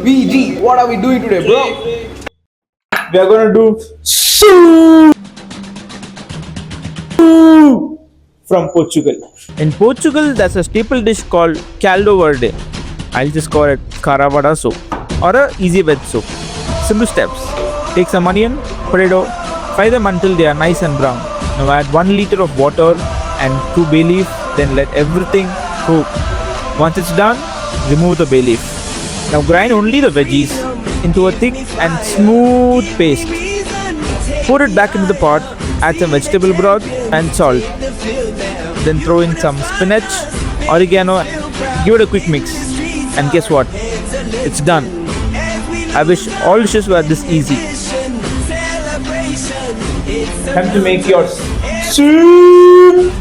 VG, what are we doing today, bro? We are gonna do soup from Portugal. In Portugal, there's a staple dish called caldo verde. I'll just call it caravada soup or a easy veg soup. Simple steps. Take some onion, potato, fry them until they are nice and brown. Now add 1 liter of water and 2 bay leaf, then let everything cook. Once it's done, remove the bay leaf. Now grind only the veggies into a thick and smooth paste. Pour it back into the pot, add some vegetable broth and salt. Then throw in some spinach, oregano, give it a quick mix. And guess what? It's done. I wish all dishes were this easy. Time to make your soup.